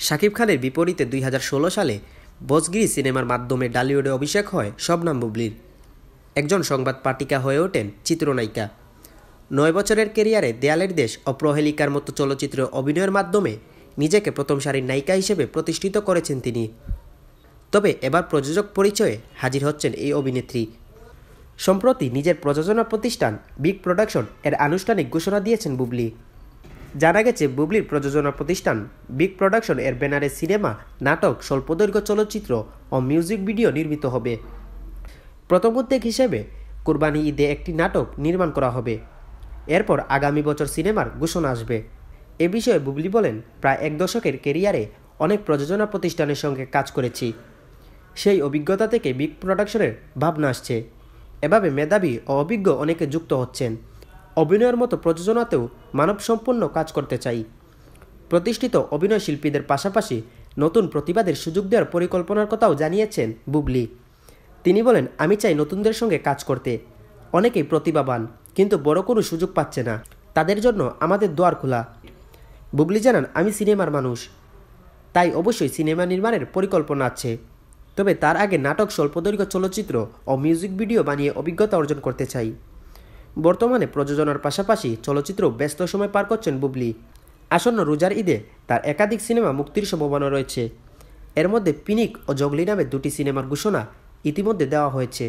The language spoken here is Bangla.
শাকিব খানের বিপরীতে ২০১৬ সালে বজগিরি সিনেমার মাধ্যমে ডালিউডে অভিষেক হয় শবনম বুবলির। একজন সংবাদ পাঠিকা হয়ে ওঠেন চিত্রনায়িকা। ৯ বছরের ক্যারিয়ারে দেয়ালের দেশ ও প্রহেলিকার মতো চলচ্চিত্রে অভিনয়ের মাধ্যমে নিজেকে প্রথম সারির নায়িকা হিসেবে প্রতিষ্ঠিত করেছেন তিনি। তবে এবার প্রযোজক পরিচয়ে হাজির হচ্ছেন এই অভিনেত্রী। সম্প্রতি নিজের প্রযোজনা প্রতিষ্ঠান বিগ প্রোডাকশন এর আনুষ্ঠানিক ঘোষণা দিয়েছেন বুবলি। জানা গেছে, বুবলির প্রযোজনা প্রতিষ্ঠান বিগ প্রোডাকশন এর ব্যানারে সিনেমা, নাটক, স্বল্পদৈর্ঘ্য চলচ্চিত্র ও মিউজিক ভিডিও নির্মিত হবে। প্রথম উদ্যোগ হিসেবে কুরবানি ঈদে একটি নাটক নির্মাণ করা হবে। এরপর আগামী বছর সিনেমার ঘোষণা আসবে। এ বিষয়ে বুবলি বলেন, প্রায় ১ দশকের ক্যারিয়ারে অনেক প্রযোজনা প্রতিষ্ঠানের সঙ্গে কাজ করেছি। সেই অভিজ্ঞতা থেকে বিগ প্রোডাকশনের ভাবনা আসছে। এভাবে মেধাবী ও অভিজ্ঞ অনেকে যুক্ত হচ্ছেন। অভিনয়ের মতো প্রযোজনাতেও মানবসম্পন্ন কাজ করতে চাই। প্রতিষ্ঠিত অভিনয় শিল্পীদের পাশাপাশি নতুন প্রতিভাদের সুযোগ দেওয়ার পরিকল্পনার কথাও জানিয়েছেন বুবলি। তিনি বলেন, আমি চাই নতুনদের সঙ্গে কাজ করতে। অনেকেই প্রতিভাবান, কিন্তু বড় কোনো সুযোগ পাচ্ছে না। তাদের জন্য আমাদের দুয়ার খোলা। বুবলি জানান, আমি সিনেমার মানুষ, তাই অবশ্যই সিনেমা নির্মাণের পরিকল্পনা আছে। তবে তার আগে নাটক, স্বল্পদৈর্ঘ্য চলচ্চিত্র ও মিউজিক ভিডিও বানিয়ে অভিজ্ঞতা অর্জন করতে চাই। বর্তমানে প্রযোজনার পাশাপাশি চলচ্চিত্রেও ব্যস্ত সময় পার করছেন বুবলি। আসন্ন রোজার ঈদে তার একাধিক সিনেমা মুক্তির সম্ভাবনা রয়েছে। এর মধ্যে পিনিক ও জগলি নামে 2টি সিনেমার ঘোষণা ইতিমধ্যে দেওয়া হয়েছে।